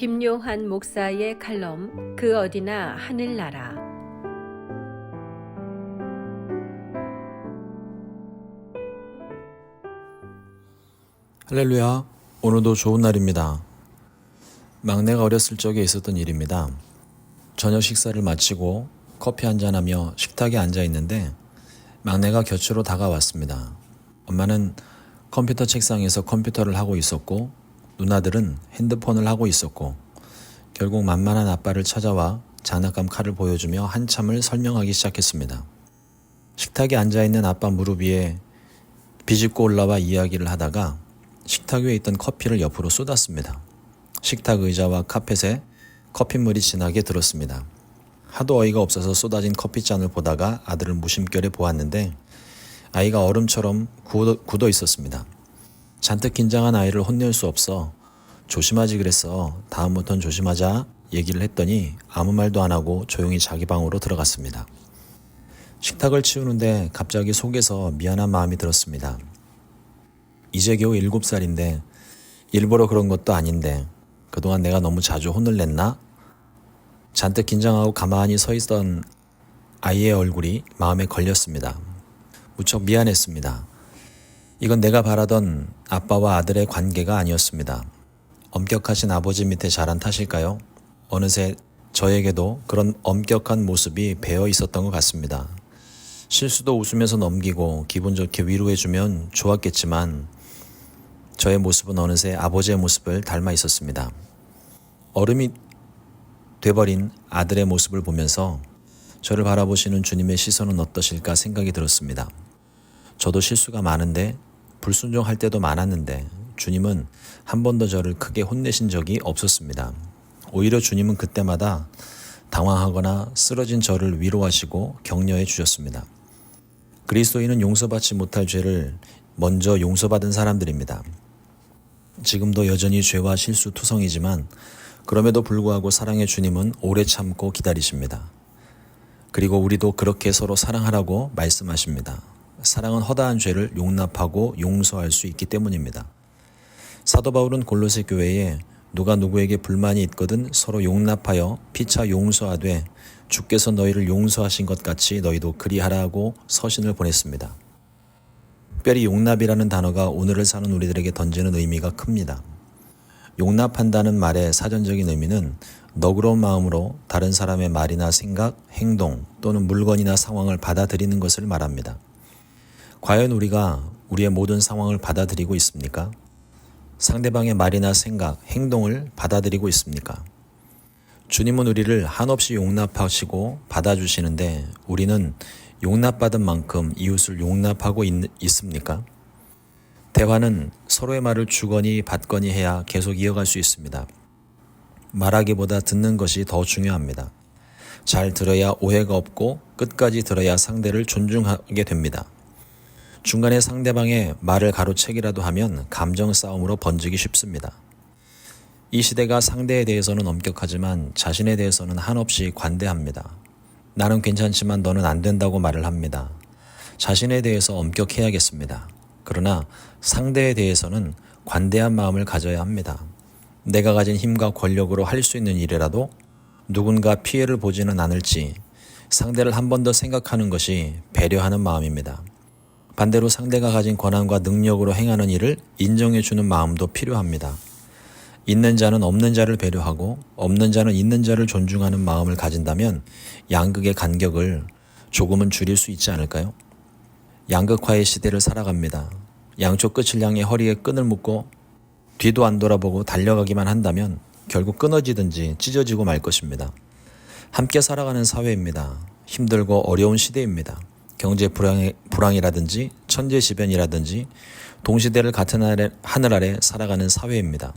김요한 목사의 칼럼 그 어디나 하늘나라. 할렐루야, 오늘도 좋은 날입니다. 막내가 어렸을 적에 있었던 일입니다. 저녁 식사를 마치고 커피 한잔하며 식탁에 앉아 있는데 막내가 곁으로 다가왔습니다. 엄마는 컴퓨터 책상에서 컴퓨터를 하고 있었고 누나들은 핸드폰을 하고 있었고 결국 만만한 아빠를 찾아와 장난감 칼을 보여주며 한참을 설명하기 시작했습니다. 식탁에 앉아있는 아빠 무릎 위에 비집고 올라와 이야기를 하다가 식탁 위에 있던 커피를 옆으로 쏟았습니다. 식탁 의자와 카펫에 커피물이 진하게 들었습니다. 하도 어이가 없어서 쏟아진 커피잔을 보다가 아들을 무심결에 보았는데 아이가 얼음처럼 굳어 있었습니다. 잔뜩 긴장한 아이를 혼낼 수 없어 조심하지 그랬어. 다음부턴 조심하자 얘기를 했더니 아무 말도 안 하고 조용히 자기 방으로 들어갔습니다. 식탁을 치우는데 갑자기 속에서 미안한 마음이 들었습니다. 이제 겨우 7살인데 일부러 그런 것도 아닌데 그동안 내가 너무 자주 혼을 냈나? 잔뜩 긴장하고 가만히 서 있던 아이의 얼굴이 마음에 걸렸습니다. 무척 미안했습니다. 이건 내가 바라던 아빠와 아들의 관계가 아니었습니다. 엄격하신 아버지 밑에 자란 탓일까요? 어느새 저에게도 그런 엄격한 모습이 배어 있었던 것 같습니다. 실수도 웃으면서 넘기고 기분 좋게 위로해주면 좋았겠지만 저의 모습은 어느새 아버지의 모습을 닮아 있었습니다. 어른이 돼버린 아들의 모습을 보면서 저를 바라보시는 주님의 시선은 어떠실까 생각이 들었습니다. 저도 실수가 많은데 불순종할 때도 많았는데 주님은 한 번도 저를 크게 혼내신 적이 없었습니다. 오히려 주님은 그때마다 당황하거나 쓰러진 저를 위로하시고 격려해 주셨습니다. 그리스도인은 용서받지 못할 죄를 먼저 용서받은 사람들입니다. 지금도 여전히 죄와 실수 투성이지만 그럼에도 불구하고 사랑의 주님은 오래 참고 기다리십니다. 그리고 우리도 그렇게 서로 사랑하라고 말씀하십니다. 사랑은 허다한 죄를 용납하고 용서할 수 있기 때문입니다. 사도 바울은 골로새 교회에 누가 누구에게 불만이 있거든 서로 용납하여 피차 용서하되 주께서 너희를 용서하신 것 같이 너희도 그리하라고 서신을 보냈습니다. 특별히 용납이라는 단어가 오늘을 사는 우리들에게 던지는 의미가 큽니다. 용납한다는 말의 사전적인 의미는 너그러운 마음으로 다른 사람의 말이나 생각, 행동 또는 물건이나 상황을 받아들이는 것을 말합니다. 과연 우리가 우리의 모든 상황을 받아들이고 있습니까? 상대방의 말이나 생각, 행동을 받아들이고 있습니까? 주님은 우리를 한없이 용납하시고 받아주시는데 우리는 용납받은 만큼 이웃을 용납하고 있습니까? 대화는 서로의 말을 주거니 받거니 해야 계속 이어갈 수 있습니다. 말하기보다 듣는 것이 더 중요합니다. 잘 들어야 오해가 없고 끝까지 들어야 상대를 존중하게 됩니다. 중간에 상대방의 말을 가로채기라도 하면 감정 싸움으로 번지기 쉽습니다. 이 시대가 상대에 대해서는 엄격하지만 자신에 대해서는 한없이 관대합니다. 나는 괜찮지만 너는 안 된다고 말을 합니다. 자신에 대해서 엄격해야겠습니다. 그러나 상대에 대해서는 관대한 마음을 가져야 합니다. 내가 가진 힘과 권력으로 할 수 있는 일이라도 누군가 피해를 보지는 않을지 상대를 한 번 더 생각하는 것이 배려하는 마음입니다. 반대로 상대가 가진 권한과 능력으로 행하는 일을 인정해주는 마음도 필요합니다. 있는 자는 없는 자를 배려하고 없는 자는 있는 자를 존중하는 마음을 가진다면 양극의 간격을 조금은 줄일 수 있지 않을까요? 양극화의 시대를 살아갑니다. 양쪽 끝을 향해 허리에 끈을 묶고 뒤도 안 돌아보고 달려가기만 한다면 결국 끊어지든지 찢어지고 말 것입니다. 함께 살아가는 사회입니다. 힘들고 어려운 시대입니다. 경제 불황이라든지 천재지변이라든지 동시대를 같은 하늘 아래 살아가는 사회입니다.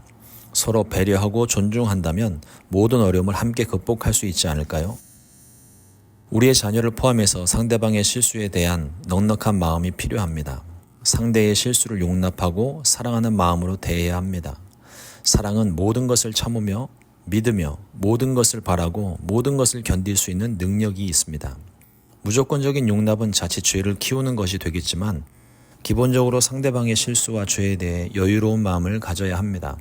서로 배려하고 존중한다면 모든 어려움을 함께 극복할 수 있지 않을까요? 우리의 자녀를 포함해서 상대방의 실수에 대한 넉넉한 마음이 필요합니다. 상대의 실수를 용납하고 사랑하는 마음으로 대해야 합니다. 사랑은 모든 것을 참으며 믿으며 모든 것을 바라고 모든 것을 견딜 수 있는 능력이 있습니다. 무조건적인 용납은 자칫 죄를 키우는 것이 되겠지만 기본적으로 상대방의 실수와 죄에 대해 여유로운 마음을 가져야 합니다.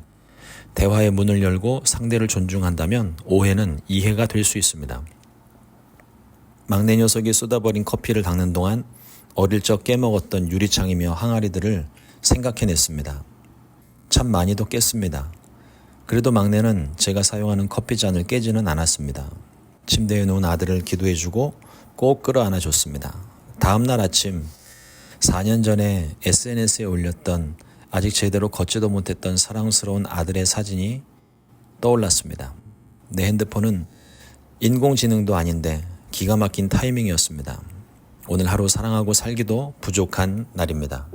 대화의 문을 열고 상대를 존중한다면 오해는 이해가 될 수 있습니다. 막내 녀석이 쏟아버린 커피를 닦는 동안 어릴 적 깨먹었던 유리창이며 항아리들을 생각해냈습니다. 참 많이도 깼습니다. 그래도 막내는 제가 사용하는 커피잔을 깨지는 않았습니다. 침대에 누운 아들을 기도해주고 꼭 끌어안아줬습니다. 다음날 아침 4년 전에 SNS에 올렸던 아직 제대로 걷지도 못했던 사랑스러운 아들의 사진이 떠올랐습니다. 내 핸드폰은 인공지능도 아닌데 기가 막힌 타이밍이었습니다. 오늘 하루 사랑하고 살기도 부족한 날입니다.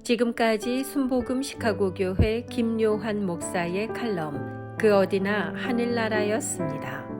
지금까지 순복음 시카고 교회 김요한 목사의 칼럼 그 어디나 하늘나라였습니다.